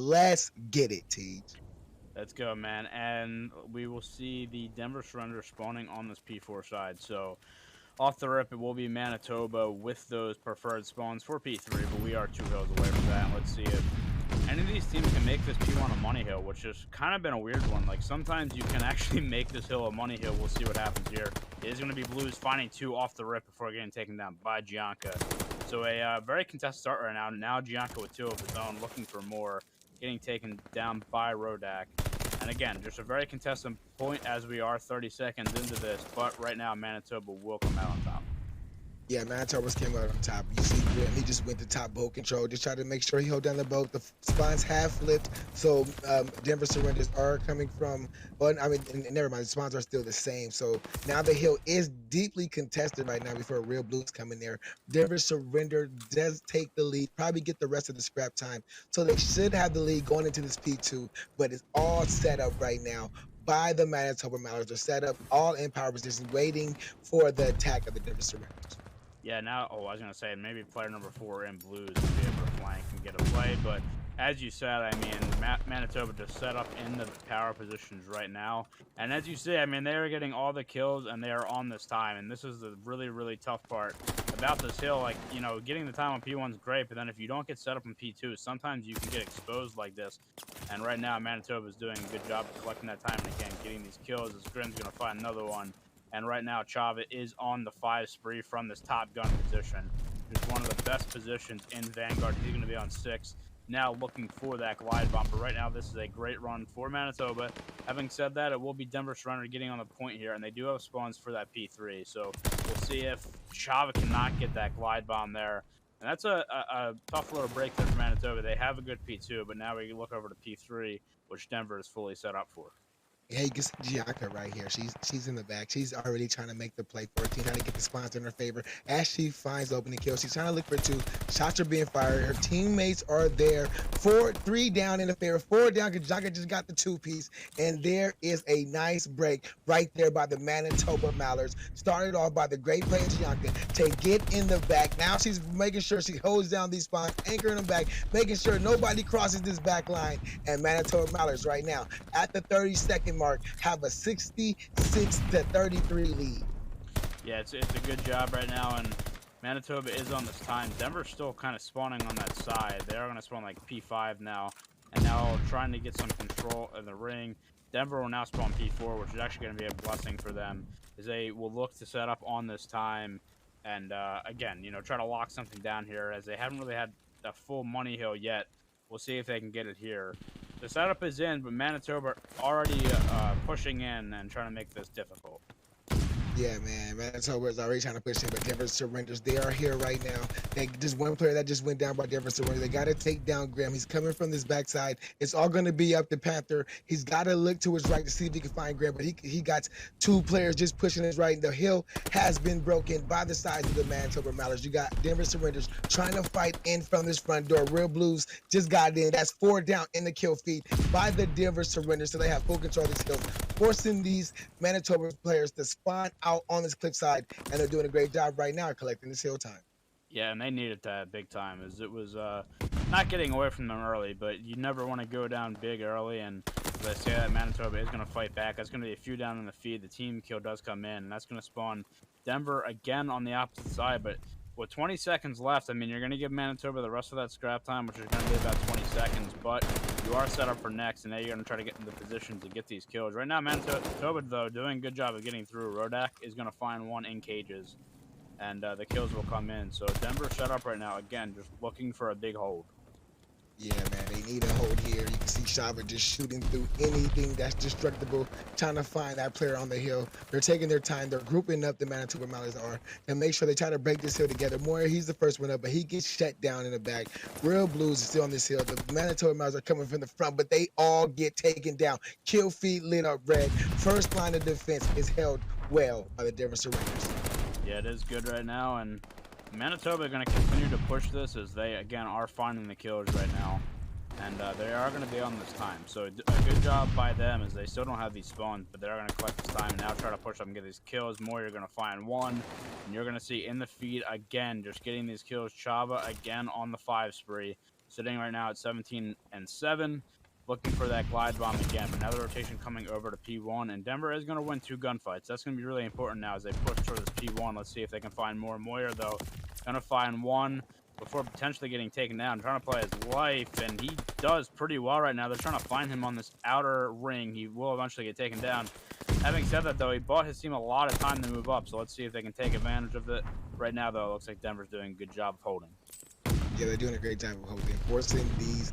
Let's get it, Teej. Let's go, man. And we will see the Denver Surrender spawning on this P4 side. So off the rip, it will be Manitoba with those preferred spawns for P3, but we are 2 hills away from that. And let's see if any of these teams can make this P1 a money hill, which has kind of been a weird one. Like, sometimes you can actually make this hill a money hill. We'll see what happens here. It is going to be Blues finding 2 off the rip before getting taken down by Gianca. So a very contested start right now. Now Gianca with 2 of his own, looking for more, getting taken down by Rodak. And again, just a very contested point as we are 30 seconds into this. But right now, Manitoba will come out on top. Yeah, Manitoba's came out on top. You see Grim, he just went to top boat control. Just tried to make sure he held down the boat. The spawns have flipped, so Denver surrenders are coming from, well, I mean, never mind, the spawns are still the same. So now the hill is deeply contested right now before real Blues come in there. Denver surrender does take the lead, probably get the rest of the scrap time. So they should have the lead going into this P2, but it's all set up right now by the Manitoba Mallards. They're set up all in power positions, waiting for the attack of the Denver surrenders. Yeah, now, I was going to say, maybe player number 4 in Blues to be able to flank and get a play, but as you said, I mean, Manitoba just set up in the power positions right now, and as you see, I mean, they are getting all the kills, and they are on this time, and this is the really, really tough part about this hill. Like, you know, getting the time on P1 is great, but then if you don't get set up on P2, sometimes you can get exposed like this, and right now, Manitoba is doing a good job of collecting that time, and again, getting these kills, as Grim's going to find another one. And right now, Chava is on the 5 spree from this top gun position. It's one of the best positions in Vanguard. He's going to be on 6. Now looking for that glide bomb. But right now, this is a great run for Manitoba. Having said that, it will be Denver Surrender getting on the point here. And they do have spawns for that P3. So we'll see if Chava cannot get that glide bomb there. And that's a tough little break there for Manitoba. They have a good P2, but now we look over to P3, which Denver is fully set up for. Yeah, you can see Gianca right here. She's in the back. She's already trying to make the play for her team, trying to get the spawns in her favor. As she finds the opening kill, she's trying to look for 2. Shots are being fired. Her teammates are there. 3 down in the favor. 4 down because Gianca just got the 2-piece. And there is a nice break right there by the Manitoba Mallards. Started off by the great play of Gianca to get in the back. Now she's making sure she holds down these spawns, anchoring them back, making sure nobody crosses this back line. And Manitoba Mallards right now at the 30-second mark have a 66-33 lead. Yeah, it's a good job right now, and Manitoba is on this time. Denver's still kind of spawning on that side. They are going to spawn like P5 now, and now trying to get some control in the ring. Denver will now spawn P4, which is actually going to be a blessing for them, as they will look to set up on this time, and again, you know, try to lock something down here, as they haven't really had a full money hill yet. We'll see if they can get it here. The setup is in, but Manitoba already pushing in and trying to make this difficult. Yeah, man. Manitoba is already trying to push in, but Denver surrenders. They are here right now. They just one player that just went down by Denver surrender. They got to take down Graham. He's coming from this backside. It's all going to be up to Panther. He's got to look to his right to see if he can find Graham, but he got 2 players just pushing his right. The hill has been broken by the sides of the Manitoba Mallards. You got Denver surrenders trying to fight in from this front door. Real Blues just got in. That's 4 down in the kill feed by the Denver surrenders, so they have full control of these hills, forcing these Manitoba players to spawn out on this cliffside, and they're doing a great job right now collecting this hill time. Yeah, and they needed that big time, as it was not getting away from them early, but you never want to go down big early, and as I say that, Manitoba is going to fight back. That's going to be a few down in the feed. The team kill does come in, and that's going to spawn Denver again on the opposite side, but with 20 seconds left, I mean, you're going to give Manitoba the rest of that scrap time, which is going to be about 20 seconds, but you are set up for next, and now you're going to try to get in the position to get these kills. Right now, Manitoba, though, doing a good job of getting through. Rodak is going to find 1 in cages, and the kills will come in. So Denver set up right now, again, just looking for a big hold. Yeah, man, they need a hold here. You can see Shava just shooting through anything that's destructible, trying to find that player on the hill. They're taking their time. They're grouping up, the Manitoba Mallards are, and make sure they try to break this hill together. Moore, he's the first one up, but he gets shut down in the back. Real Blues is still on this hill. The Manitoba Mallards are coming from the front, but they all get taken down. Kill feed lit up red. First line of defense is held well by the Denver Surrenders. Yeah, it is good right now, and Manitoba are going to continue to push this, as they, again, are finding the kills right now. And they are going to be on this time. So a good job by them, as they still don't have these spawns, but they are going to collect this time and now try to push up and get these kills. More, you're going to find 1. And you're going to see in the feed, again, just getting these kills. Chava, again, on the 5 spree. sitting right now at 17-7. Looking for that glide bomb again. Another rotation coming over to P1, and Denver is going to win 2 gunfights. That's going to be really important now as they push towards this P1. Let's see if they can find more. Moyer, though, going to find one before potentially getting taken down, trying to play his life, and he does pretty well right now. They're trying to find him on this outer ring. He will eventually get taken down. Having said that, though, he bought his team a lot of time to move up, so let's see if they can take advantage of it. Right now, though, it looks like Denver's doing a good job of holding. Yeah, they're doing a great job of holding, forcing these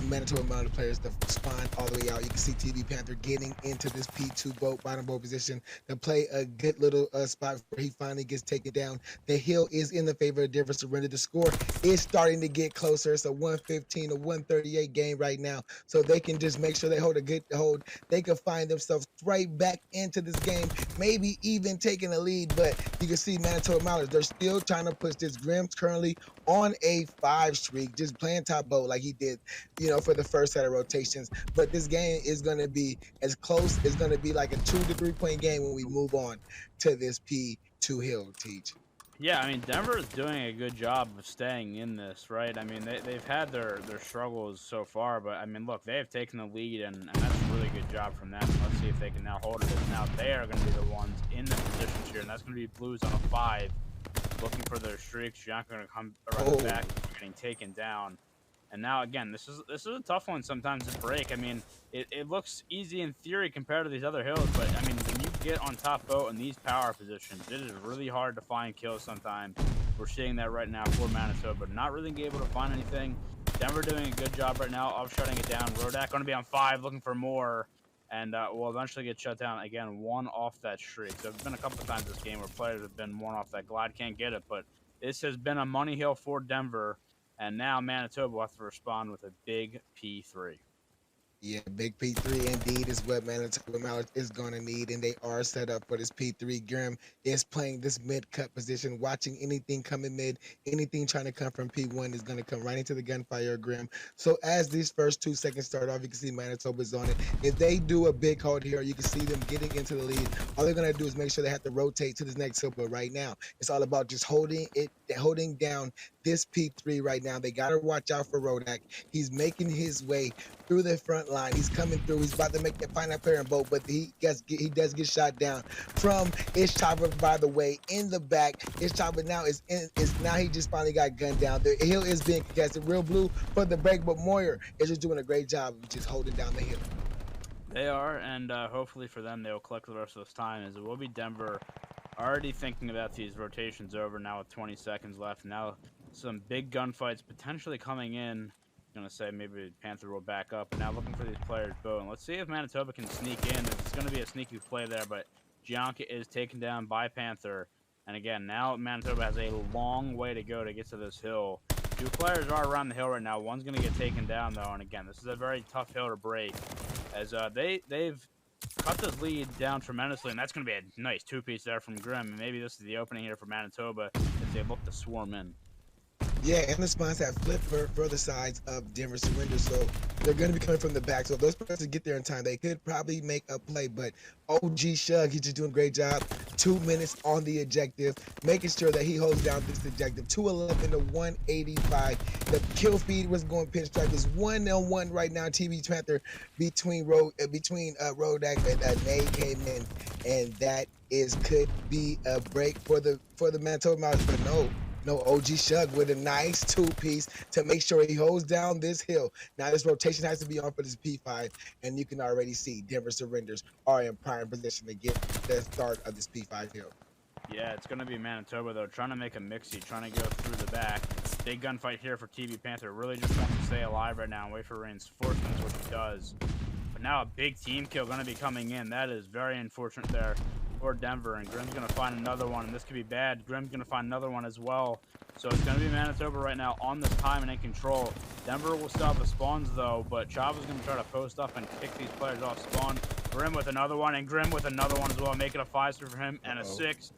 Manitoba Mallards players to spawn all the way out. You can see TV Panther getting into this P2 boat, bottom boat position to play a good little spot where he finally gets taken down. The hill is in the favor of Denver Surrender. The score is starting to get closer. It's a 115 to 138 game right now. So they can just make sure they hold a good hold. They can find themselves right back into this game, maybe even taking a lead. But you can see Manitoba Mallards, they're still trying to push this. Grimm's currently on a 5 streak, just playing top boat like he did, for the first set of rotations. But this game is going to be as close. It's going to be like a 2 to 3 point game when we move on to this P2 hill, Teach. Yeah, I mean, Denver is doing a good job of staying in this, right? I mean, they've had their struggles so far, but, I mean, look, they have taken the lead, and that's a really good job from them. Let's see if they can now hold it. Now they are going to be the ones in the positions here, and that's going to be Blues on a 5, looking for their streaks. You're not going to come around the back, getting taken down. And now, again, this is a tough one sometimes to break. I mean, it looks easy in theory compared to these other hills, but, I mean, when you get on top boat in these power positions, it is really hard to find kills sometimes. We're seeing that right now for Manitoba, not really being able to find anything. Denver doing a good job right now of shutting it down. Rodak going to be on 5, looking for more, and will eventually get shut down. Again, 1 off that streak. So there's been a couple of times this game where players have been 1 off that glide, can't get it, but this has been a money hill for Denver. And now Manitoba will have to respond with a big P3. Yeah, big P3 indeed is what Manitoba Mallards is going to need, and they are set up for this P3. Grimm is playing this mid-cut position, watching anything coming mid, anything trying to come from P1 is going to come right into the gunfire of Grimm. So as these first 2 seconds start off, you can see Manitoba's on it. If they do a big hold here, you can see them getting into the lead. All they're going to do is make sure they have to rotate to this next hill, but right now, it's all about just holding down this P3 right now. They got to watch out for Rodak. He's making his way through the front line. He's coming through. He's about to find that player in boat, but he does get shot down from Ishchava, by the way, in the back. Ishchava now now he just finally got gunned down. The hill is being contested. Real Blue for the break, but Moyer is just doing a great job of just holding down the hill. They are, and hopefully for them, they'll collect the rest of this time, as it will be Denver already thinking about these rotations over now with 20 seconds left. Now some big gunfights potentially coming in. Going to say maybe Panther will back up. Now looking for these players both. And let's see if Manitoba can sneak in. It's going to be a sneaky play there, but Gianca is taken down by Panther. And again, now Manitoba has a long way to go to get to this hill. 2 players are around the hill right now. One's going to get taken down, though. And again, this is a very tough hill to break, as they've cut this lead down tremendously. And that's going to be a nice 2-piece there from Grimm. And maybe this is the opening here for Manitoba as they look to swarm in. Yeah, and the spawns have flipped for the sides of Denver Surrender, so they're going to be coming from the back. So if those players get there in time, they could probably make a play. But OG Shug, he's just doing a great job. 2 minutes on the objective, making sure that he holds down this objective. 211 to 185. The kill feed was going pinstripe. It's 1-on-1 right now. TV Panther between Rodak and Nate came in, and that could be a break for the Manitoba Mallards, but no, OG Shug with a nice 2-piece to make sure he holds down this hill. Now this rotation has to be on for this P5, and you can already see Denver Surrenders are in prime position to get the start of this P5 hill. Yeah, it's going to be Manitoba, though, trying to make a mixie, trying to go through the back. Big gunfight here for TV Panther. Really just wants to stay alive right now and wait for reinforcements, which he does. But now a big team kill going to be coming in. That is very unfortunate there for Denver, and Grimm's going to find another one, and this could be bad. Grimm's going to find another one as well. So it's going to be Manitoba right now on this time and in control. Denver will stop the spawns, though, but Chava's going to try to post up and kick these players off spawn. Grimm with another one, and Grimm with another one as well, making a 5-star for him and a 6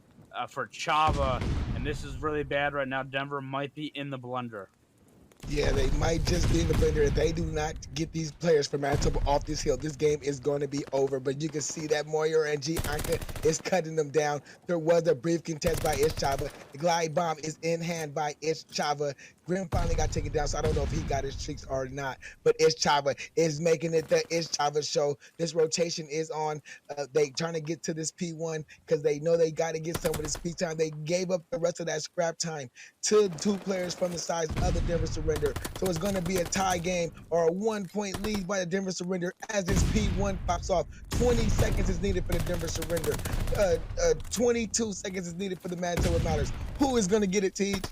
for Chava. And this is really bad right now. Denver might be in the blender. Yeah, they might just be in the blender. If they do not get these players from Manitoba off this hill, this game is going to be over. But you can see that Moyer and Gianca is cutting them down. There was a brief contest by Ishchava. The glide bomb is in hand by Ishchava. Grim finally got taken down, so I don't know if he got his streaks or not. But it's Chava is making it the It's Chava show. This rotation is on. They trying to get to this P1 because they know they got to get some of this P time. They gave up the rest of that scrap time to two players from the sides of the Denver Surrender. So it's going to be a tie game or a 1-point lead by the Denver Surrender as this P1 pops off. 20 seconds is needed for the Denver Surrender. 22 seconds is needed for the Manitoba Mallards. Who is going to get it, Teach?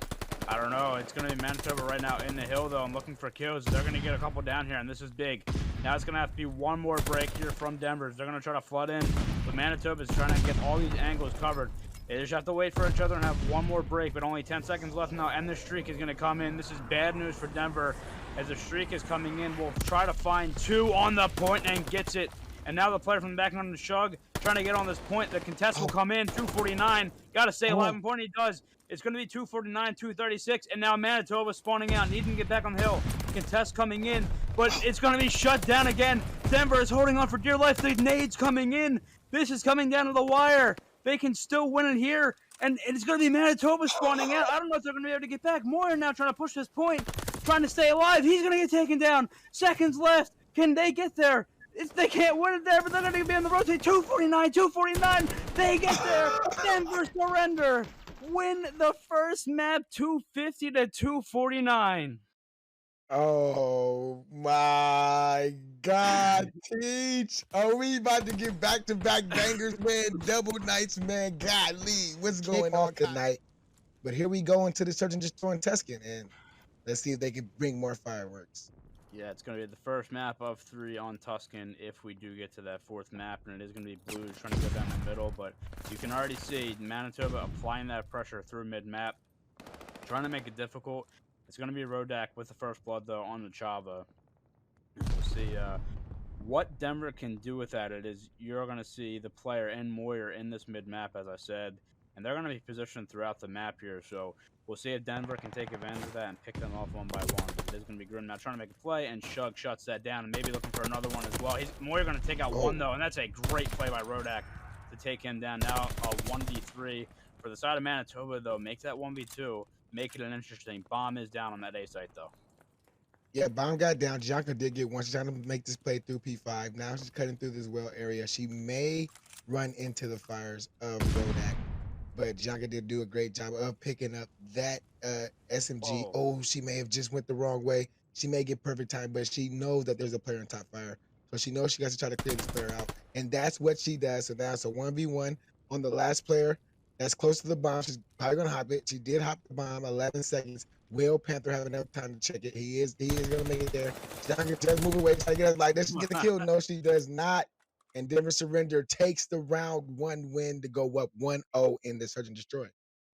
I don't know. It's going to be Manitoba right now in the hill, though. I'm looking for kills. They're going to get a couple down here, and this is big. Now it's going to have to be one more break here from Denver. They're going to try to flood in, but Manitoba is trying to get all these angles covered. They just have to wait for each other and have one more break, but only 10 seconds left now, and the streak is going to come in. This is bad news for Denver as the streak is coming in. We'll try to find two on the point and gets it. And now the player from the back on the Shug trying to get on this point. The contest will come in, 249. Got to stay alive. Point he does. It's going to be 249, 236, and now Manitoba spawning out, needing to get back on the hill. Contest coming in, but it's going to be shut down again. Denver is holding on for dear life. The nades coming in. This is coming down to the wire. They can still win it here, and it's going to be Manitoba spawning out. I don't know if they're going to be able to get back. Moyer now trying to push this point, trying to stay alive. He's going to get taken down. Seconds left. Can they get there? They can't win it there, but they're going to be on the rotate. 249, 249. They get there. Denver surrender. Win the first map 250 to 249. Oh my God, Teach. Are we about to get back-to-back bangers, man? Double nights, man. Golly, what's going on tonight? But here we go into the Search and Destroy in Tuscan, and let's see if they can bring more fireworks. Yeah, it's going to be the first map of 3 on Tuscan if we do get to that fourth map, and it is going to be Blues trying to go down the middle, but you can already see Manitoba applying that pressure through mid-map, trying to make it difficult. It's going to be Rodak with the first blood, though, on the Chava. We'll see what Denver can do with that. It is you're going to see the player and Moyer in this mid-map, as I said, and they're going to be positioned throughout the map here, so we'll see if Denver can take advantage of that and pick them off one by one. It is going to be Grim now trying to make a play, and Shug shuts that down, and maybe looking for another one as well. Moyer going to take out one, though, and that's a great play by Rodak to take him down. Now a 1v3 for the side of Manitoba, though. Make that 1v2. Make it an interesting. Bomb is down on that A site, though. Yeah, Bomb got down. Janka did get one. She's trying to make this play through P5. Now she's cutting through this well area. She may run into the fires of Rodak, but Janka did do a great job of picking up that SMG. Whoa. Oh, she may have just went the wrong way. She may get perfect time, but she knows that there's a player on top fire. So she knows she got to try to clear this player out. And that's what she does. So now it's a 1v1 on the last player that's close to the bomb. She's probably going to hop it. She did hop the bomb, 11 seconds. Will Panther have enough time to check it? He is going to make it there. Janka does move away, try to get us like, does she get the kill? No, she does not. And Denver Surrender takes the round 1 win to go up 1-0 in the Search and Destroy.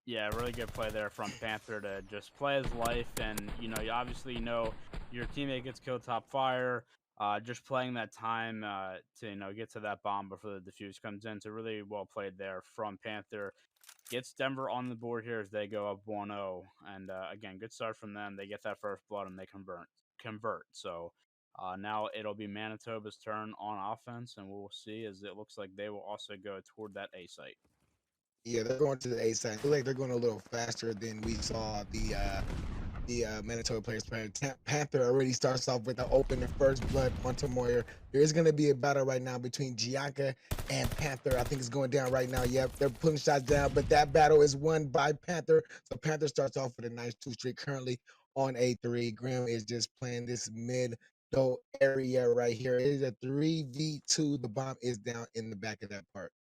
Yeah, really good play there from Panther to just play his life, and you obviously your teammate gets killed top fire. Just playing that time to get to that bomb before the defuse comes in. So really well played there from Panther. Gets Denver on the board here as they go up 1-0, and again, good start from them. They get that first blood and they convert. So now it'll be Manitoba's turn on offense, and we'll see as it looks like they will also go toward that A site. Yeah, they're going to the A side. I feel like they're going a little faster than we saw the Manitoba players playing. Panther already starts off with the open and first blood onto Moyer. There is going to be a battle right now between Gianca and Panther. I think it's going down right now. Yep, they're putting shots down, but that battle is won by Panther. So Panther starts off with a nice 2 streak currently on A3. Grim is just playing this mid-though area right here. It is a 3v2. The bomb is down in the back of that part.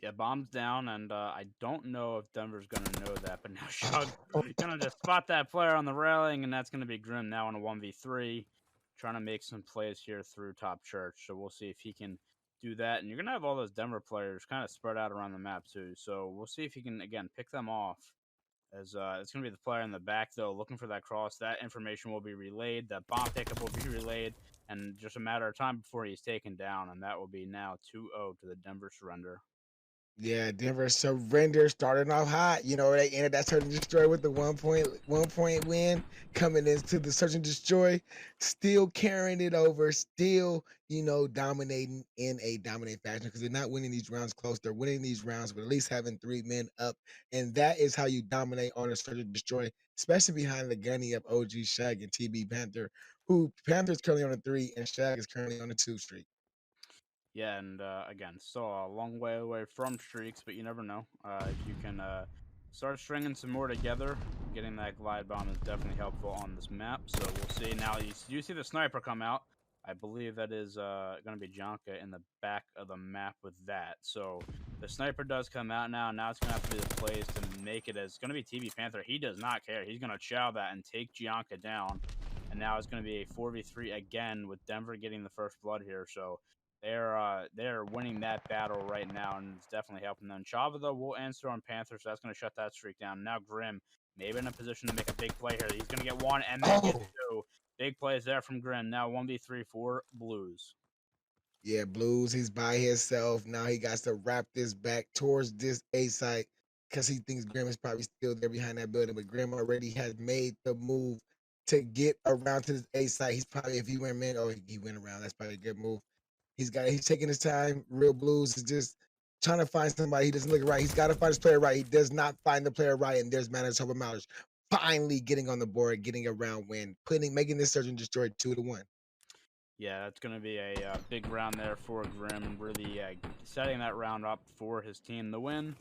Yeah, bomb's down, and I don't know if Denver's going to know that, but now Shug going to just spot that player on the railing, and that's going to be Grim now in a 1v3, trying to make some plays here through Top Church. So we'll see if he can do that, and you're going to have all those Denver players kind of spread out around the map too. So we'll see if he can, again, pick them off. As it's going to be the player in the back, though, looking for that cross. That information will be relayed. That bomb pickup will be relayed, and just a matter of time before he's taken down, and that will be now 2-0 to the Denver Surrender. Yeah, Denver surrender starting off hot. You know, they ended that search and destroy with the 1 point win coming into the search and destroy, still carrying it over, still, dominating in a dominant fashion because they're not winning these rounds close. They're winning these rounds with at least having 3 men up. And that is how you dominate on a search and destroy, especially behind the gunny of OG Shag and TB Panther, who Panther's currently on a 3 and Shag is currently on a 2 streak. Yeah, and again, still a long way away from streaks, but you never know. If you can start stringing some more together, getting that glide bomb is definitely helpful on this map. So we'll see. Now, you see the sniper come out. I believe that is going to be Jonka in the back of the map with that. So the sniper does come out now. Now it's going to have to be the plays to make it as it's going to be TB Panther. He does not care. He's going to chow that and take Jonka down. And now it's going to be a 4v3 again with Denver getting the first blood here. So they're winning that battle right now, and it's definitely helping them. Chava though will answer on Panther, so that's going to shut that streak down. Now Grim maybe in a position to make a big play here. He's going to get one and then get Oh, two. Big plays there from Grim. Now 1v3 for Blues. yeah, Blues, he's by himself. Now he got to wrap this back towards this A site because he thinks Grim is probably still there behind that building. But Grim already has made the move to get around to this A site. He's probably, if he went man, he went around. That's probably a good move. He's taking his time. Real Blues is just trying to find somebody. He doesn't look right. He's got to find his player right. He does not find the player right. And there's Manitoba Mallards finally getting on the board, getting a round win, making this search and destroy 2-1. Yeah, that's going to be a big round there for Grim, really setting that round up for his team to win.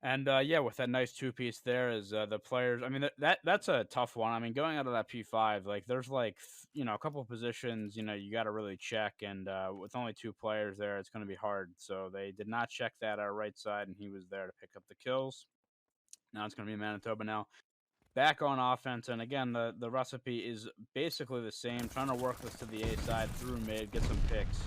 And yeah, with that nice two piece there is the players. I mean that's a tough one. I mean going out of that P5, like there's like a couple of positions you got to really check, and with only two players there, it's going to be hard. So they did not check that right side, and he was there to pick up the kills. Now it's going to be Manitoba now back on offense, and again the recipe is basically the same. Trying to work this to the A side through mid, get some picks.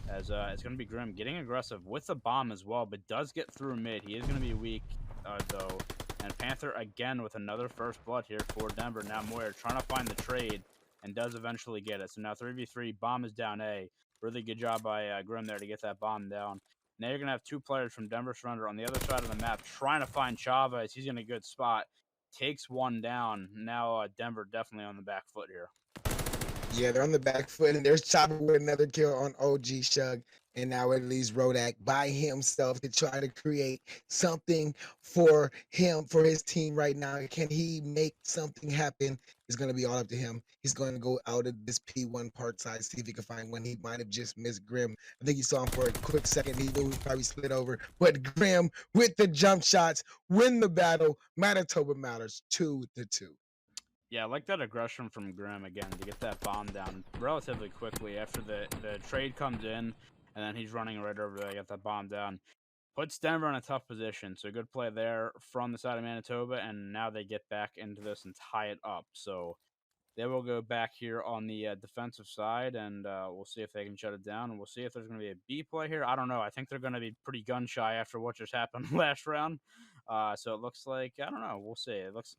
As it's going to be Grim getting aggressive with the bomb as well, but does get through mid. He is going to be weak though. And Panther again with another first blood here for Denver. Now Moyer trying to find the trade and does eventually get it. So now 3v3, bomb is down A. Really good job by Grim there to get that bomb down. Now you're going to have two players from Denver Surrender on the other side of the map trying to find Chava as he's in a good spot. Takes one down. Now Denver definitely on the back foot here. Yeah, they're on the back foot, and there's Chopper with another kill on OG Shug. And now it leaves Rodak by himself to try to create something for him, for his team right now. Can he make something happen? It's going to be all up to him. He's going to go out of this P1 part side, see if he can find one. He might have just missed Grim. I think he saw him for a quick second. He knew he probably slid over. But Grim, with the jump shots, win the battle. Manitoba Mallards 2-2. Yeah, I like that aggression from Grim again to get that bomb down relatively quickly after the trade comes in, and then he's running right over there, get that bomb down. Puts Denver in a tough position, so good play there from the side of Manitoba, and now they get back into this and tie it up. So they will go back here on the defensive side, and we'll see if they can shut it down, and we'll see if there's going to be a B play here. I don't know. I think they're going to be pretty gun shy after what just happened last round. So it looks like I don't know. We'll see. It looks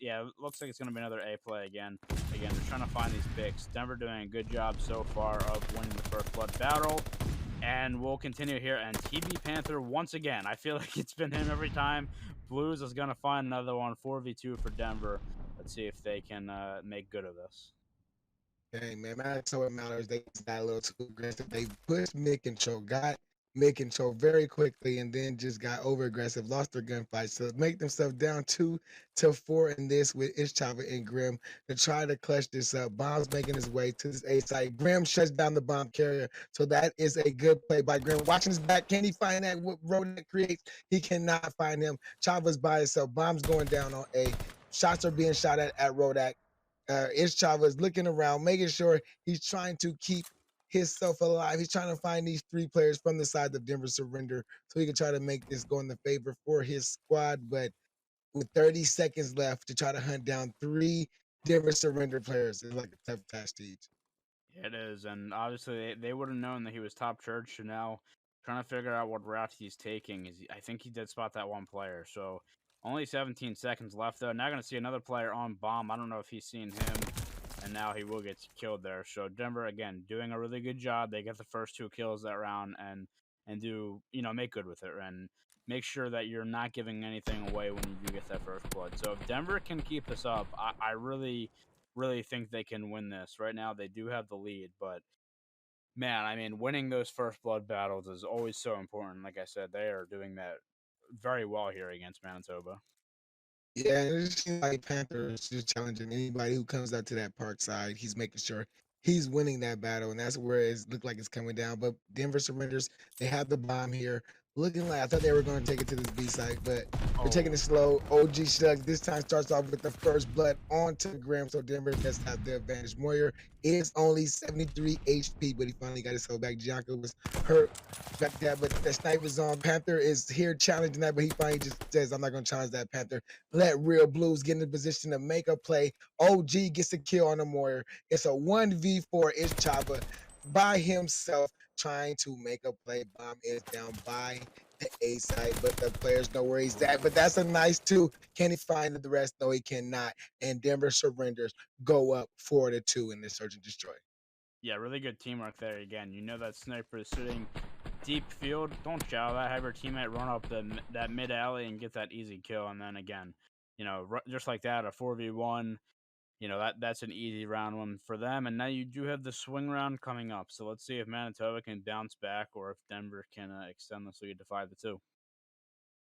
like it's going to be another A play again. Again, they're trying to find these picks. Denver doing a good job so far of winning the first blood battle. And we'll continue here. And TB Panther once again. I feel like it's been him every time. Blues is going to find another one. 4v2 for Denver. Let's see if they can make good of this. Dang, man, Manitoba Mallards, they just got a little too aggressive. They pushed mid control, got mid control very quickly, and then just got over aggressive, lost their gunfight. So make themselves down 2-4 in this with Ischava and Grim to try to clutch this up. Bomb's making his way to this A site. Grim shuts down the bomb carrier. So that is a good play by Grim. Watching his back, can he find that road that creates? He cannot find him. Chava's by himself. Bomb's going down on A. Shots are being shot at Rodak. Ischava is looking around, making sure he's trying to keep himself alive. He's trying to find these three players from the side of Denver Surrender so he can try to make this go in the favor for his squad. But with 30 seconds left to try to hunt down three Denver Surrender players is like a tough task to each. It is, and obviously they would have known that he was top church, so now trying to figure out what route he's taking. I think he did spot that one player, so only 17 seconds left, though. Now going to see another player on bomb. I don't know if he's seen him, and now he will get killed there. So Denver, again, doing a really good job. They get the first two kills that round and do, make good with it. And make sure that you're not giving anything away when you do get that first blood. So if Denver can keep this up, I really, really think they can win this. Right now, they do have the lead, but man, I mean, winning those first blood battles is always so important. Like I said, they are doing that very well here against Manitoba. Yeah, and it just seems like Panther is just challenging anybody who comes out to that park side. He's making sure he's winning that battle, and that's where it looked like it's coming down. But Denver surrenders. They have the bomb here. Looking like I thought they were going to take it to this B side, but they're taking Oh, it slow. OG Shucks this time starts off with the first blood onto the Graham, so Denver does have the advantage. Moyer is only 73 HP, but he finally got his held back. Gianco was hurt back there, but the sniper's on. Panther is here challenging that, but he finally just says, I'm not going to challenge that, Panther. Let Real Blues get in the position to make a play. OG gets a kill on the Moyer. It's a 1v4. It's Chaba by himself trying to make a play. Bomb is down by the A side, but the players know where he's at. But that's a nice two. Can he find the rest? No, he cannot. And Denver surrenders, go up 4-2 in this search and destroy. yeah, really good teamwork there again. You know that sniper is sitting deep field. Don't chow that. Have your teammate run up that mid alley and get that easy kill. And then again, just like that, a 4v1. That's an easy round one for them. And now you do have the swing round coming up. So let's see if Manitoba can bounce back or if Denver can extend this lead to 5-2.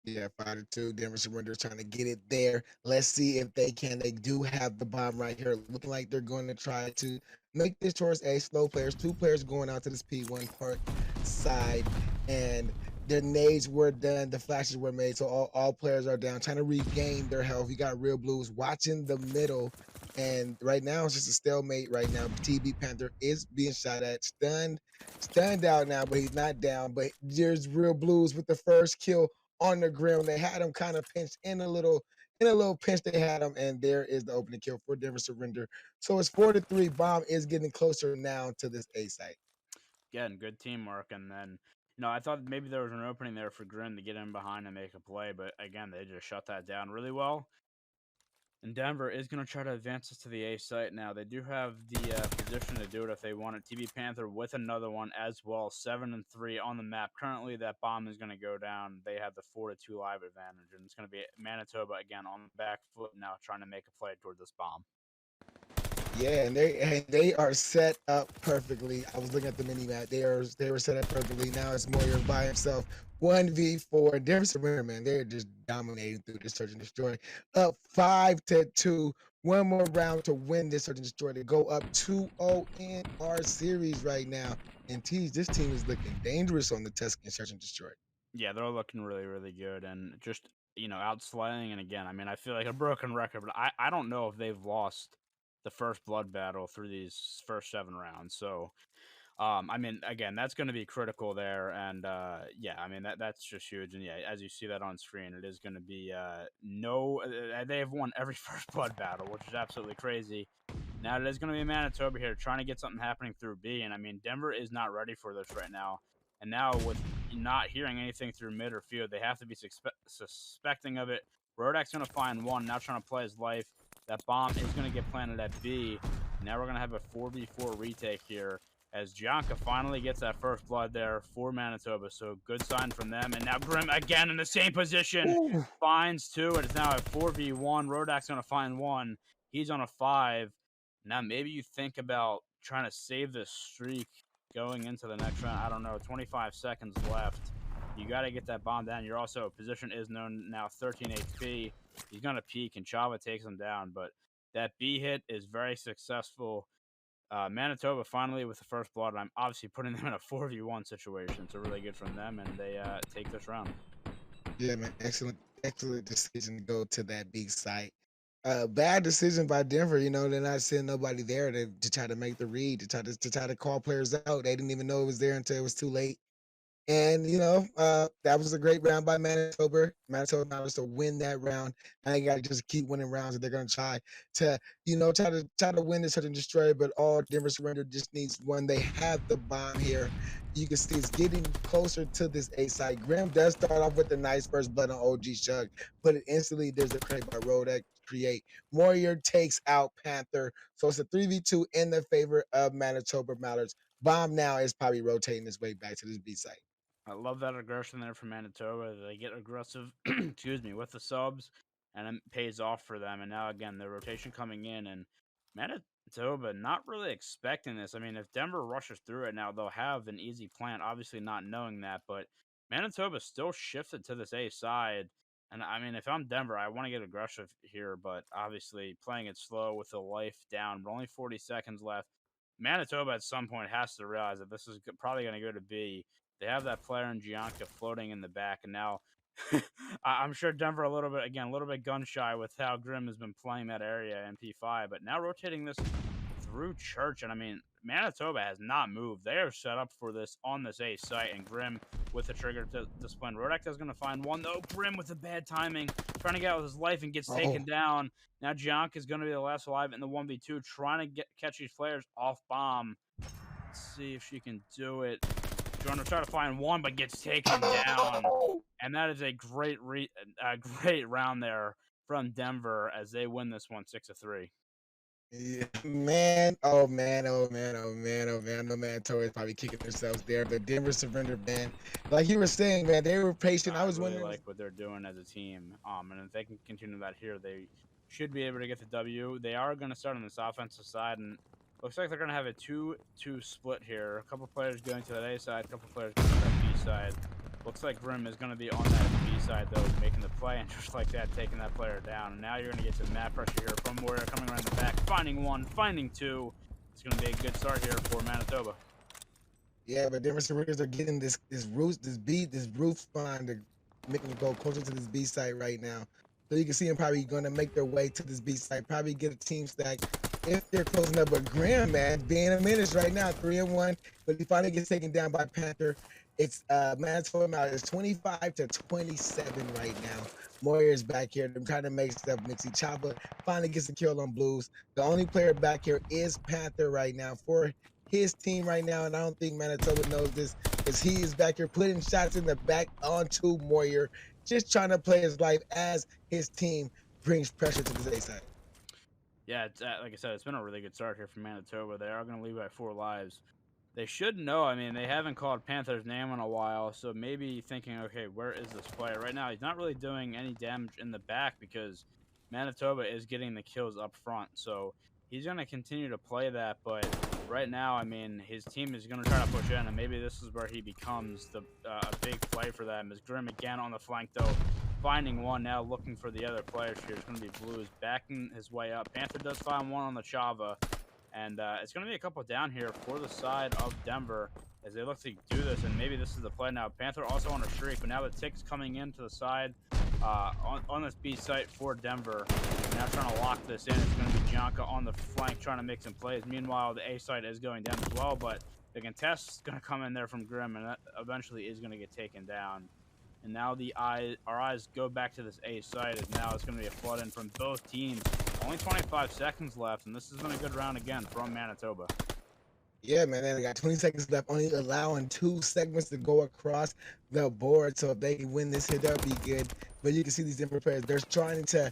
Yeah, 5-2. Denver surrenders trying to get it there. Let's see if they can. They do have the bomb right here. Looking like they're going to try to make this towards a slow players. Two players going out to this P1 park side, and their nades were done. The flashes were made, so all players are down, trying to regain their health. You got Real Blues watching the middle, and right now it's just a stalemate. Right now, TB Panther is being shot at, stunned out now, but he's not down. But there's Real Blues with the first kill on the ground. They had him kind of pinched in a little pinch. They had him, and there is the opening kill for Denver surrender. So it's 4-3. Bomb is getting closer now to this A site. Again, good teamwork. And then, I thought maybe there was an opening there for Grim to get in behind and make a play. But again, they just shut that down really well. And Denver is going to try to advance this to the A site now. They do have the position to do it if they want it. TB Panther with another one as well, 7-3 on the map. Currently, that bomb is going to go down. They have the 4-2 live advantage, and it's going to be Manitoba again on the back foot now, trying to make a play toward this bomb. Yeah, and they are set up perfectly. I was looking at the mini map. They were set up perfectly. Now it's Moyer by himself. 1v4. Denver surrender, man. They're just dominating through this search and destroy. Up 5-2. One more round to win this search and destroy to go up 2-0 in our series right now. And tease, this team is looking dangerous on the Tuscan search and destroy. Yeah, they're looking really, really good, and just outslaying. And again, I mean, I feel like a broken record, but I don't know if they've lost the first blood battle through these first 7 rounds. So I mean, again, that's going to be critical there, and yeah, I mean that's just huge. And yeah, as you see that on screen, it is going to be no. They have won every first blood battle, which is absolutely crazy. Now it is going to be Manitoba here trying to get something happening through B, and I mean Denver is not ready for this right now. And now with not hearing anything through mid or field, they have to be suspecting of it. Rodak's going to find one, now trying to play his life. That bomb is going to get planted at B. Now we're going to have a 4v4 retake here as Gianca finally gets that first blood there for Manitoba. So good sign from them. And now Grim again in the same position. Ooh. Finds two. It is now a 4v1. Rodak's going to find one. He's on a 5. Now maybe you think about trying to save this streak going into the next round. I don't know. 25 seconds left. You got to get that bomb down. Your also position is known now 13 HP. He's going to peek and Chava takes him down. But that B hit is very successful. Manitoba finally with the first blood. I'm obviously putting them in a 4v1 situation. So really good from them. And they take this round. Yeah, man. Excellent decision to go to that big site. Bad decision by Denver. They're not sending nobody there to try to make the read, to try to call players out. They didn't even know it was there until it was too late. And that was a great round by Manitoba. Manitoba managed to win that round. And they got to just keep winning rounds. And they're going to try to, try to win this search and destroy. But all Denver surrender just needs one. They have the bomb here. You can see it's getting closer to this A side. Graham does start off with the nice first blood on OG Shug, but instantly there's a crate by Rodak create. Warrior takes out Panther. So it's a 3v2 in the favor of Manitoba Mallards. Bomb now is probably rotating his way back to this B site. I love that aggression there from Manitoba. They get aggressive, excuse me, with the subs, and it pays off for them. And now again, the rotation coming in, and Manitoba not really expecting this. I mean, if Denver rushes through it now, they'll have an easy plant. Obviously, not knowing that, but Manitoba still shifted to this A side. And I mean, if I'm Denver, I want to get aggressive here, but obviously playing it slow with the life down, but only 40 seconds left. Manitoba at some point has to realize that this is probably going to go to B. They have that player in Gianca floating in the back, and now I'm sure Denver a little bit again, a little bit gun shy with how Grim has been playing that area in P5, but now rotating this through Church, and I mean Manitoba has not moved. They are set up for this on this A site, and Grim with the trigger discipline. Rodek is going to find one though. Grim with the bad timing, trying to get out with his life and gets taken down. Now Gianca is going to be the last alive in the 1v2, trying to catch these players off bomb. Let's see if she can do it. Going to try to find one, but gets taken down. And that is a great round there from Denver as they win this one 6-3. Yeah, man. Oh man. Oh man. Oh man. Oh man. No man. Torres probably kicking themselves there, but Denver surrendered, man. Like you were saying, man, they were patient. I was really wondering. like what they're doing as a team. And if they can continue that here, they should be able to get the W. They are going to start on this offensive side, and looks like they're going to have a 2-2 split here. A couple players going to that A side, a couple players going to that B side. Looks like Grim is going to be on that B side, though, making the play, and just like that, taking that player down. And now you're going to get some map pressure here from Warrior coming around the back, finding one, finding two. It's going to be a good start here for Manitoba. Yeah, but Denver surrenders are getting this roof spawn to making it go closer to this B site right now. So you can see them probably going to make their way to this B site, probably get a team stack if they're closing up. But Graham, man, being a menace right now, 3-1, but he finally gets taken down by Panther. It's Manitoba Mallards 25-27 right now. Moyer's back here. They're trying to make stuff mixy. Chaba finally gets a kill on Blues. The only player back here is Panther right now for his team right now, and I don't think Manitoba knows this, because he is back here putting shots in the back onto Moyer, just trying to play his life as his team brings pressure to the A side. Yeah, it's, like I said, it's been a really good start here from Manitoba. They are going to lead by 4 lives. They should know. I mean, they haven't called Panther's name in a while, so maybe thinking, okay, where is this player? Right now, he's not really doing any damage in the back because Manitoba is getting the kills up front. So he's going to continue to play that, but right now, I mean, his team is going to try to push in, and maybe this is where he becomes a big play for them. Is Grim again on the flank, though, finding one now, looking for the other players here. It's going to be Blues backing his way up. Panther does find one on the Chava. And it's going to be a couple down here for the side of Denver as they look to do this. And maybe this is the play now. Panther also on a streak, but now the tick's coming into the side on this B site for Denver. Now trying to lock this in. It's going to be Gianca on the flank trying to make some plays. Meanwhile, the A site is going down as well, but the contest is going to come in there from Grim, and that eventually is going to get taken down. And now our eyes go back to this A site, as now it's going to be a flood in from both teams. Only 25 seconds left, and this has been a good round again from Manitoba. Yeah, man, they got 20 seconds left, only allowing 2 segments to go across the board. So if they can win this hit, that'll be good. But you can see these different players, they're trying to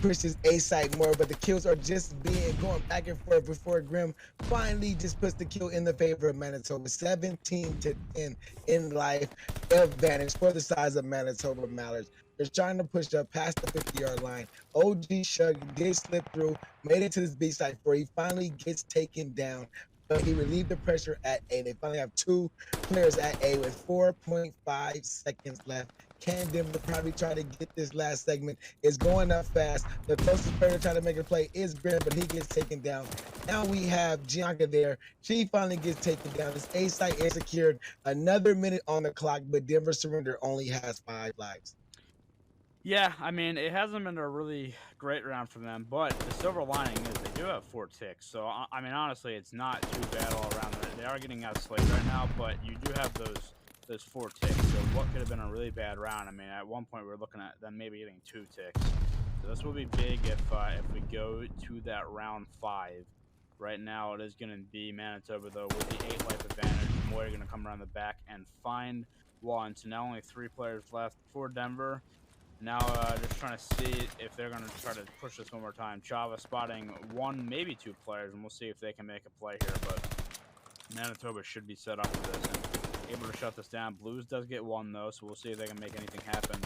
push this A site more, but the kills are just going back and forth before Grim finally just puts the kill in the favor of Manitoba. 17-10 in life advantage for the size of Manitoba Mallards. They're trying to push up past the 50-yard line. OG Shug did slip through, made it to this B site where he finally gets taken down. But he relieved the pressure at A. They finally have 2 players at A with 4.5 seconds left. Can Denver probably try to get this last segment? It's going up fast. The closest player trying to make a play is Grim, but he gets taken down. Now we have Gianca there. She finally gets taken down. This A site is secured. Another minute on the clock, but Denver surrender only has 5 lives. Yeah, I mean, it hasn't been a really great round for them, but the silver lining is they do have 4 ticks. So, I mean, honestly, it's not too bad all around. They are getting outslayed right now, but you do have those 4 ticks. So what could have been a really bad round? I mean, at one point we were looking at them maybe getting 2 ticks. So this will be big if we go to that round 5. Right now, it is going to be Manitoba, though, with the 8 life advantage. Moy are going to come around the back and find one. So now only 3 players left for Denver. Now, just trying to see if they're going to try to push this one more time. Chava spotting 1, maybe 2 players, and we'll see if they can make a play here. But Manitoba should be set up for this. And able to shut this down. Blues does get one, though, so we'll see if they can make anything happen.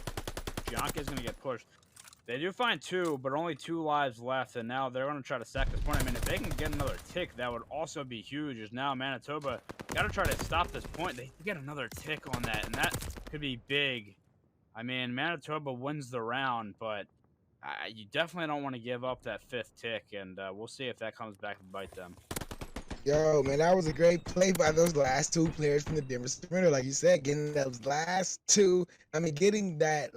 Gianca's going to get pushed. They do find 2, but only 2 lives left, and now they're going to try to sack this point. I mean, if they can get another tick, that would also be huge, as now Manitoba got to try to stop this point. They get another tick on that, and that could be big. I mean, Manitoba wins the round, but you definitely don't want to give up that 5th tick, and we'll see if that comes back to bite them. Yo, man, that was a great play by those last 2 players from the Denver Surrender. Like you said, getting those last 2. I mean, getting that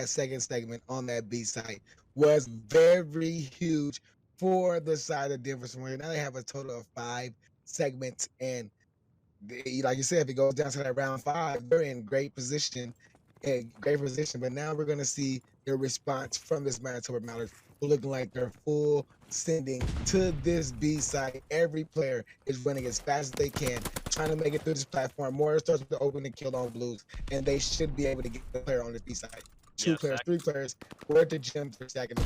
second segment on that B site was very huge for the side of Denver Surrender. Now they have a total of 5 segments, and like you said, if it goes down to that round 5, they're in great position. But now we're gonna see the response from this Manitoba Mallards, looking like they're full sending to this B side. Every player is running as fast as they can, trying to make it through this platform. Moore starts with the open and kill on Blues, and they should be able to get the player on this B side. 2 players, 3 players. We're at the gym for stacking.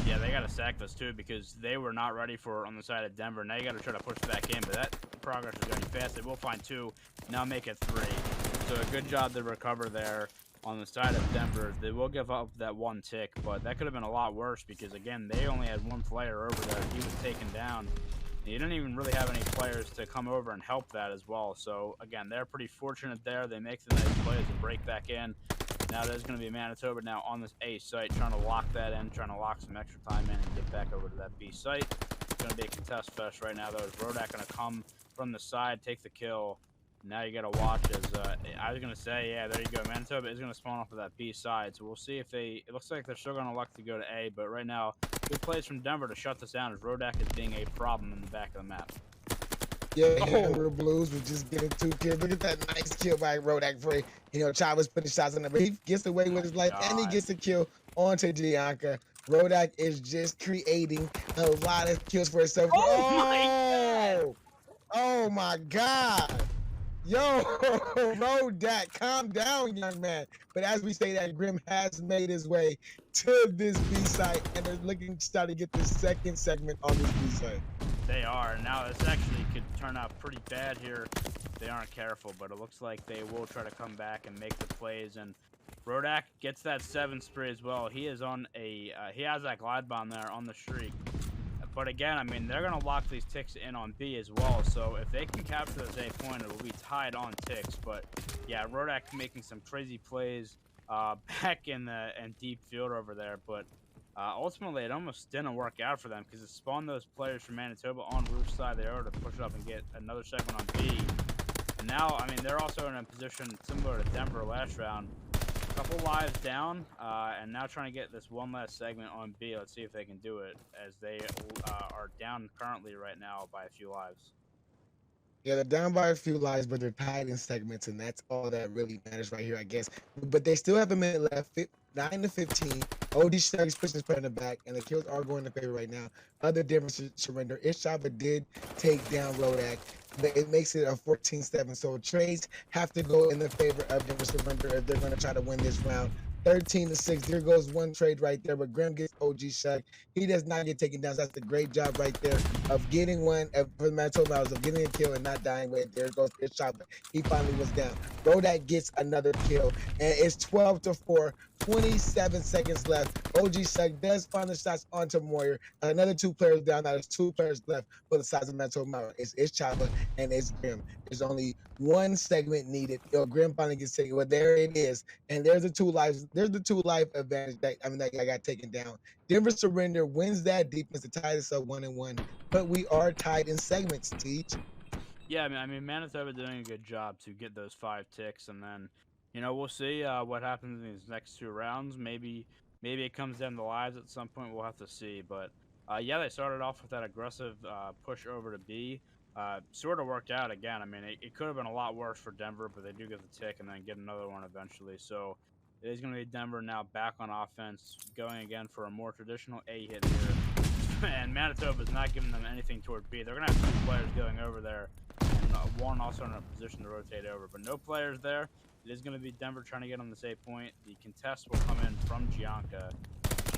Yeah, they got to sack this too because they were not ready for it on the side of Denver. Now you got to try to push back in, but that progress is going fast. They will find 2, now make it 3. So a good job to recover there on the side of Denver. They will give up that 1 tick, but that could have been a lot worse because, again, they only had 1 player over there. He was taken down. He didn't even really have any players to come over and help that as well. So, again, they're pretty fortunate there. They make the nice plays and break back in. Now there's going to be Manitoba now on this A site trying to lock that in, trying to lock some extra time in and get back over to that B site. It's going to be a contest fest right now, though. Is Rodak going to come from the side, take the kill? Now you got to watch as, I was going to say, yeah, there you go. Manitoba is going to spawn off of that B side, so we'll see if they, it looks like they're still going to luck to go to A, but right now, good plays from Denver to shut this down as Rodak is being a problem in the back of the map. Yeah, Denver Blues was just getting 2 kills. Look at that nice kill by Rodak for, Chavez putting shots in the, but he gets away with his life, and he gets a kill onto Gianca. Rodak is just creating a lot of kills for himself. Oh my God. Yo, Rodak, calm down, young man. But as we say that, Grim has made his way to this B site, and they're looking to start to get the 2nd segment on this B site. They are. Now this actually could turn out pretty bad here if they aren't careful, but it looks like they will try to come back and make the plays, and Rodak gets that 7 spree as well. He is on a, he has that glide bomb there on the streak. But again, I mean, they're going to lock these ticks in on B as well. So if they can capture this A point, it will be tied on ticks. But yeah, Rodak making some crazy plays back in the deep field over there. But ultimately, it almost didn't work out for them because it spawned those players from Manitoba on roof side. They were able to push up and get another segment on B. And now, I mean, they're also in a position similar to Denver last round. A couple lives down, and now trying to get this 1 last segment on B. Let's see if they can do it, as they are down currently right now by a few lives. Yeah, they're down by a few lives, but they're tied in segments, and that's all that really matters right here, I guess. But they still have a minute left, 9 to 15. OD Shug's pushing his player in the back, and the kills are going in favor right now. Other Denver Surrender. Ishava did take down Rodak, but it makes it a 14-7. So trades have to go in the favor of Denver Surrender if they're going to try to win this round. 13-6. There goes 1 trade right there, but Graham gets OG Shug. He does not get taken down. So that's a great job right there of getting one for the Manitoba Mallards, of getting a kill and not dying with it. There goes Ishava. He finally was down. Rodak gets another kill, and it's 12-4. 27 seconds left. OG Shug does find the shots onto Moyer. Another 2 players down. Now there's 2 players left for the size of Manitoba Mallards. It's Ishava and it's Grim. There's only 1 segment needed. Grim finally gets taken. Well, there it is. And there's the 2 lives. There's the 2 life advantage that guy got taken down. Denver Surrender wins that defense to tie this up 1-1. But we are tied in segments, Teach. Yeah, I mean, Manitoba doing a good job to get those 5 ticks, and then, we'll see what happens in these next 2 rounds. Maybe it comes down to lives at some point. We'll have to see. But yeah, they started off with that aggressive push over to B. Sort of worked out again. I mean, it could have been a lot worse for Denver, but they do get the tick and then get another one eventually. So it is going to be Denver now back on offense, going again for a more traditional A hit here. And Manitoba is not giving them anything toward B. They're going to have 2 players going over there, and 1 also in a position to rotate over. But no players there. It is going to be Denver trying to get on the save point. The contest will come in from Gianca.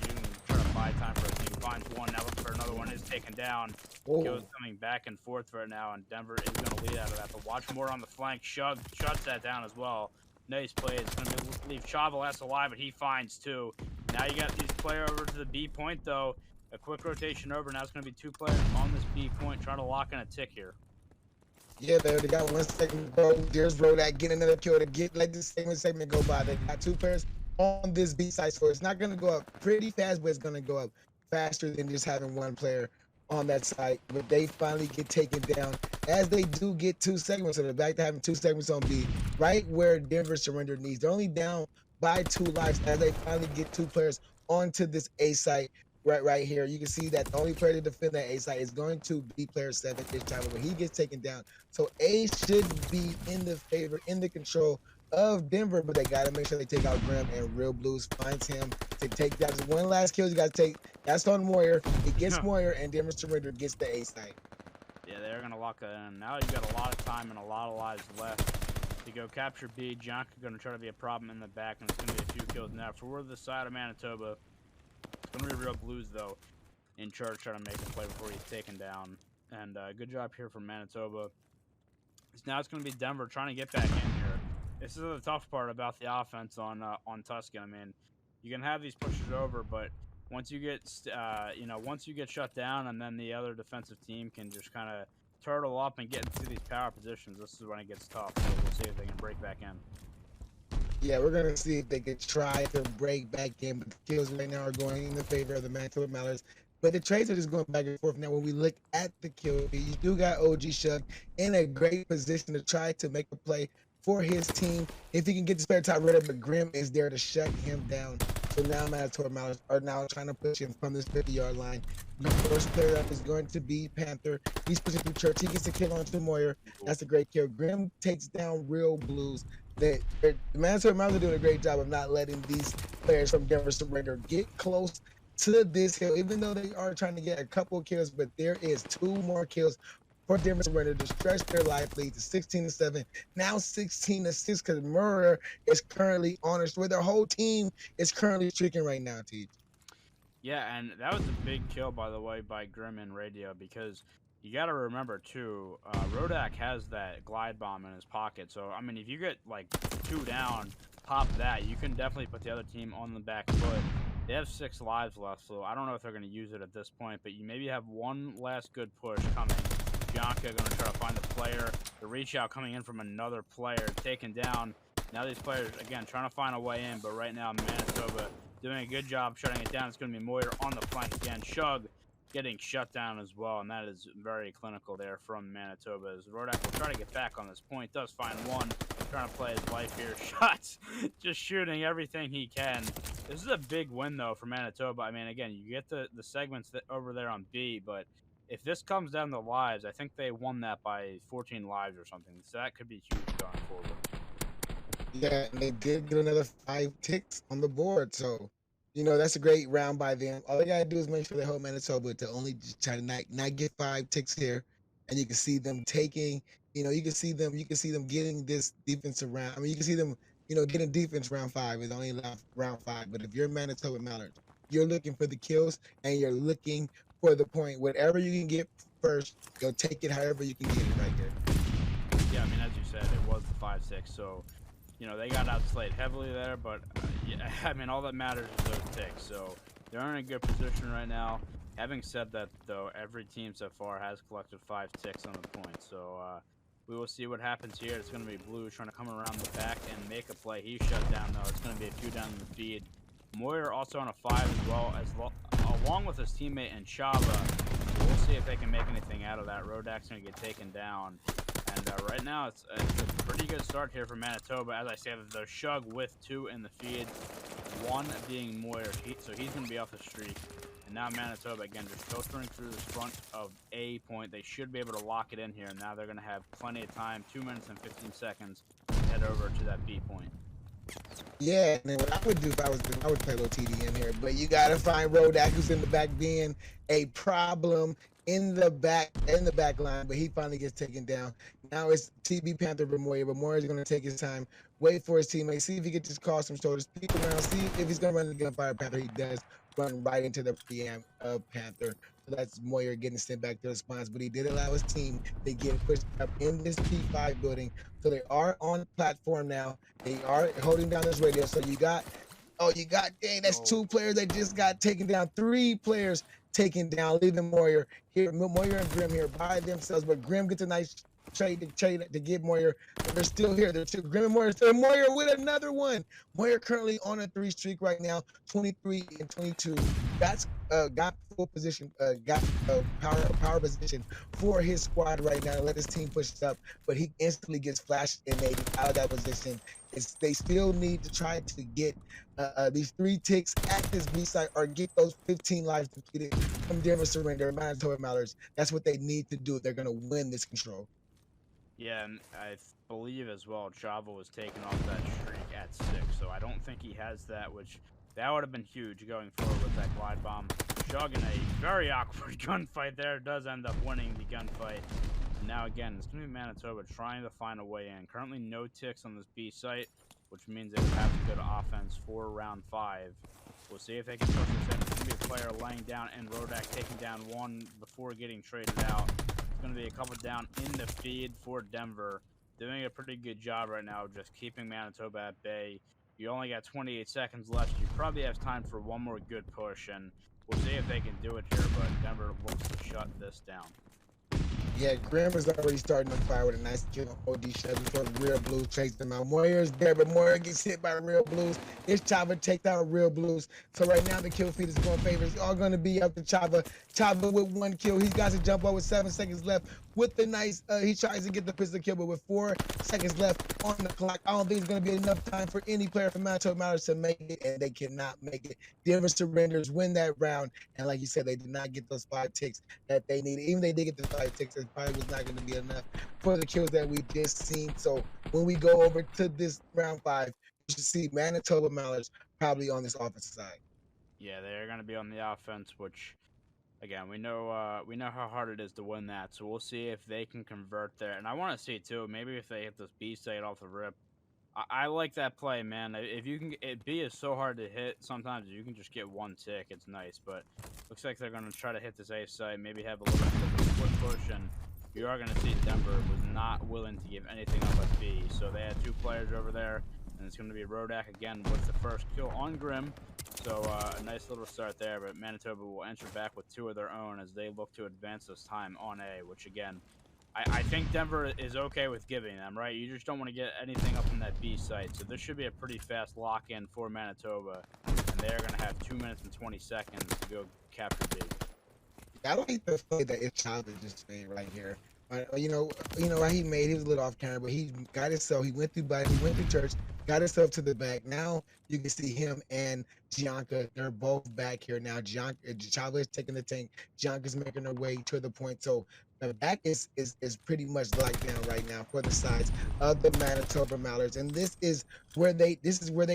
She can try to buy time for a team. Finds 1. Now looking for another one is taken down. Oh. Kills coming back and forth right now, and Denver is going to lead out of that. But watch more on the flank. Shug shuts that down as well. Nice play. It's going to leave Chavaless alive, but he finds two. Now you got these players over to the B point, though. A quick rotation over. Now it's going to be two players on this B point trying to lock in a tick here. Yeah, they already got 1 second to go. There's Rodak getting another kill to let this segment go by. They got two players on this B side, so it's not going to go up pretty fast, but it's going to go up faster than just having one player on that side. But they finally get taken down as they do get 2 segments. So they're back to having 2 segments on B, right where Denver surrendered needs. They're only down by 2 lives as they finally get 2 players onto this A site. Right here, you can see that the only player to defend that A site is going to be player 7 this time, when he gets taken down. So A should be in the control of Denver, but they got to make sure they take out Grim, and Real Blues finds him to take down. Just one last kill you got to take. That's on Moyer. It gets Moyer, and Denver surrender gets the A site. Yeah, they're going to lock that in. Now you got a lot of time and a lot of lives left to go capture B. Jonk is going to try to be a problem in the back, and it's going to be a few kills now. For the side of Manitoba, it's going to be Real Blues, though, in charge trying to make a play before he's taken down. And good job here from Manitoba. Now it's going to be Denver trying to get back in here. This is the tough part about the offense on Tuscan. I mean, you can have these pushes over, but once you get once you get shut down, and then the other defensive team can just kind of turtle up and get into these power positions, this is when it gets tough. So we'll see if they can break back in. Yeah, we're going to see if they can try to break back in, but the kills right now are going in the favor of the Manitoba Mallards. But the trades are just going back and forth. Now, when we look at the kill, you do got OG Shug in a great position to try to make a play for his team. If he can get the spare top rid of, but Grim is there to shut him down. So now Manitoba Mallards are now trying to push him from this 50-yard line. The first player up is going to be Panther. He's pushing through Church. He gets a kill onto Moyer. That's a great kill. Grim takes down Real Blues. The Manitoba Mallards are doing a great job of not letting these players from Denver surrender get close to this hill, even though they are trying to get a couple of kills, but there is 2 more kills for Denver surrender to stretch their life lead to 16-7, now 16-6, because Murray is currently on us, where their whole team is currently streaking right now, Teach. Yeah, and that was a big kill, by the way, by Grim and Radio, because you got to remember, too, Rodak has that glide bomb in his pocket. So, I mean, if you get, like, 2 down, pop that, you can definitely put the other team on the back foot. They have 6 lives left, so I don't know if they're going to use it at this point, but you maybe have one last good push coming. Bianca going to try to find the player. The reach out coming in from another player, taken down. Now these players, again, trying to find a way in, but right now Manitoba doing a good job shutting it down. It's going to be Moyer on the flank again. Shug getting shut down as well, and that is very clinical there from Manitoba. As Rodak will try to get back on this point, does find one, trying to play his life here. Shots, just shooting everything he can. This is a big win, though, for Manitoba. I mean, again, you get the segments over there on B, but if this comes down to lives, I think they won that by 14 lives or something, so that could be huge going forward. Yeah, and they did get another 5 ticks on the board, so that's a great round by them. All they gotta do is make sure they hold Manitoba to only just try to not get 5 ticks here, and you can see them taking. You can see them getting this defensive round. I mean, you can see them, getting defense round 5 is only round 5. But if you're Manitoba Mallards, you're looking for the kills and you're looking for the point. Whatever you can get first, you'll take it however you can get it right there. Yeah, I mean, as you said, it was the 5-6, so. They got outslayed heavily there, but yeah, I mean, all that matters is those ticks. So they're in a good position right now. Having said that, though, every team so far has collected 5 ticks on the point. So we will see what happens here. It's going to be Blue trying to come around the back and make a play. He's shut down, though. It's going to be a few down in the feed. Moyer also on a 5 as well, along with his teammate and Chava. So we'll see if they can make anything out of that. Rodak's going to get taken down. And right now, it's a pretty good start here for Manitoba. As I said, the Shug with 2 in the feed, 1 being Moyer, so he's going to be off the streak. And now Manitoba, again, just filtering through the front of A point. They should be able to lock it in here. And now they're going to have plenty of time, 2 minutes and 15 seconds, to head over to that B point. Yeah, and then what I would do if I would play a little TD in here. But you got to find Rodak, who's in the back, being a problem in the back line, but he finally gets taken down. Now it's TB Panther Moyer, but Moyer's going to take his time, wait for his teammate, see if he can just cause some shoulders, peek around, see if he's going to run the Gunfire Panther. He does run right into the preamp of Panther. So that's Moyer getting sent back to response, but he did allow his team to get pushed up in this P5 building. So they are on the platform now. They are holding down this radio. So dang, that's Oh, 2 players that just got taken down. 3 players taken down, leaving Moyer here. Moyer and Grim here by themselves, but Grim gets a nice trade to get Moyer. But they're still here. They're still Grim and Moyer. Still Moyer with another one. Moyer currently on a 3 streak right now, 23 and 22. That's got full position, got power position for his squad right now to let his team push up. But he instantly gets flashed and made out of that position. They still need to try to get these 3 ticks at this B site or get those 15 lives depleted from Denver Surrender and Manitoba Mallards. That's what they need to do if they're going to win this control. yeah, and I believe as well Java was taken off that streak at 6, so I don't think he has that, which that would have been huge going forward with that glide bomb. Shug in a very awkward gunfight there does end up winning the gunfight. And now again, it's going to be Manitoba trying to find a way in. Currently no ticks on this B site, which means they would have to go to offense for round 5. We'll see if they can push this in. It's going to be a player laying down and Rodak taking down 1 before getting traded out. It's going to be a couple down in the feed for Denver. Doing a pretty good job right now, just keeping Manitoba at bay. You only got 28 seconds left. You probably have time for one more good push, and we'll see if they can do it here, but Denver looks to shut this down. Yeah, Grim is already starting to fire with a nice kill on OD Chevy before Real Blues chased him out. Moyer's there, but Moyer gets hit by Real Blues. It's Chava takes out Real Blues. So right now the kill feed is going favor. It's all going to be up to Chava. Chava with 1 kill. He's got to jump up with 7 seconds left with the nice, he tries to get the pistol kill, but with 4 seconds left on the clock, I don't think it's going to be enough time for any player from Manitoba Mallards to make it, and they cannot make it. Denver Surrenders win that round, and like you said, they did not get those 5 ticks that they needed. Even if they did get the 5 ticks, it probably was not going to be enough for the kills that we just seen. So when we go over to this round 5, you should see Manitoba Mallards probably on this offensive side. Yeah, they're going to be on the offense, which, again, we know how hard it is to win that. So we'll see if they can convert there. And I want to see, too, maybe if they hit this B site off the rip. I like that play, man. If you can, B is so hard to hit. Sometimes you can just get 1 tick. It's nice, but looks like they're going to try to hit this A site, maybe have a little bit of a quick push, and you are going to see Denver was not willing to give anything up at B. So they had 2 players over there, and it's going to be Rodak again with the first kill on Grim. So a nice little start there, but Manitoba will enter back with 2 of their own as they look to advance this time on A, which again, I think Denver is okay with giving them, right? You just don't want to get anything up in that B site. So this should be a pretty fast lock-in for Manitoba, and they're going to have 2 minutes and 20 seconds to go capture B. I don't hate the play that Chavez just made right here. You know what he made. He was a little off camera, but he got himself. He went through church, got himself to the back. Now you can see him and Gianca. They're both back here now. Chavez taking the tank. Gianca's making her way to the point. So the back is pretty much locked down right now for the sides of the Manitoba Mallards, and this is where they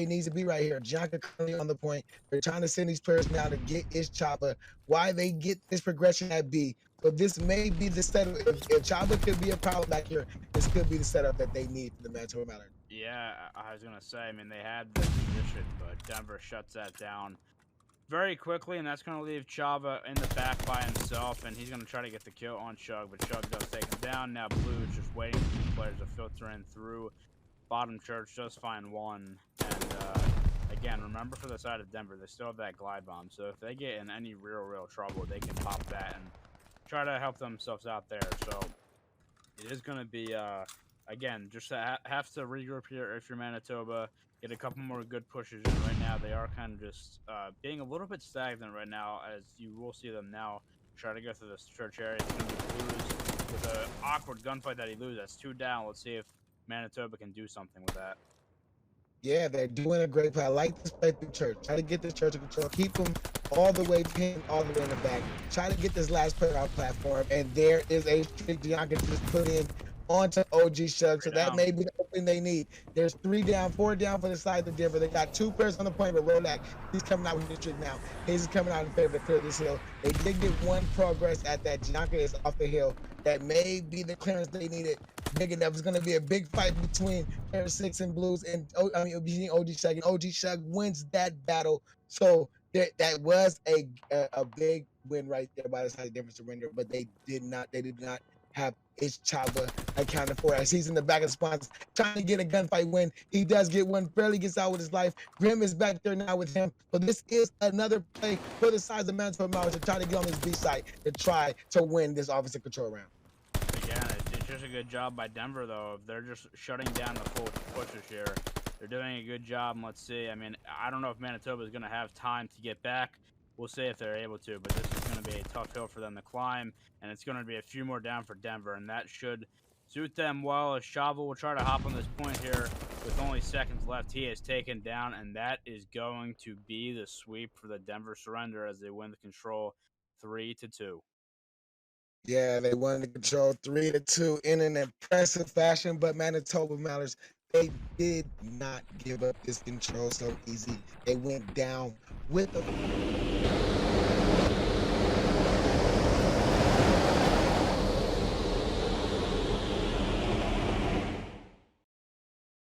need to be right here. Gianca currently on the point. They're trying to send these players now to get Ish Chapa. Why they get this progression at B. So this may be the setup. If Chava could be a problem back here, this could be the setup that they need for the Manitoba Mallards. Yeah, I was going to say, I mean, they had the position, but Denver shuts that down very quickly, and that's going to leave Chava in the back by himself, and he's going to try to get the kill on Chug, but Chug does take him down. Now Blue is just waiting for these players to filter in through bottom church, does find 1, and again, remember for the side of Denver, they still have that glide bomb, so if they get in any real trouble, they can pop that and try to help themselves out there. So it is going to be, again, just have to regroup here if you're Manitoba, get a couple more good pushes in. Right now, they are kind of just being a little bit stagnant right now, as you will see them now try to go through this church area. It's going to be Blues with an awkward gunfight that he loses. That's 2 down. Let's see if Manitoba can do something with that. Yeah, they're doing a great play. I like this play through church. Try to get this church to control. Keep them all the way pinned, all the way in the back. Try to get this last player off platform. And there is a streak Bianca just put in onto OG Shug. So 3 that down. may be the opening they need. There's 3 down, 4 down for the side of Denver. They got 2 players on the point, but Rolak, he's coming out with his trick now. He's coming out in favor to clear this hill. They did get one progress at that. Janka is off the hill. That may be the clearance they needed. Big enough. It's going to be a big fight between Air 6 and Blues and between OG Shug. And OG Shug wins that battle. So that was a big win right there by the side of Denver Surrender, but they did not have Chaba accounted for as he's in the back of the spawns trying to get a gunfight win. He does get one, barely gets out with his life. Grim is back there now with him. So this is another play for the size of Manitoba Mallards to try to get on this B site to try to win this offensive control round. Again, it's just a good job by Denver, though. They're just shutting down the full pushes here. They're doing a good job, and let's see. I mean, I don't know if Manitoba is going to have time to get back. We'll see if they're able to, but this is going to be a tough hill for them to climb, and it's going to be a few more down for Denver, and that should suit them well. As Shava will try to hop on this point here with only seconds left. He is taken down, and that is going to be the sweep for the Denver Surrender as they win the control 3-2. Yeah, they won the control 3-2 in an impressive fashion, but Manitoba Mallards, they did not give up this control so easy. They went down with a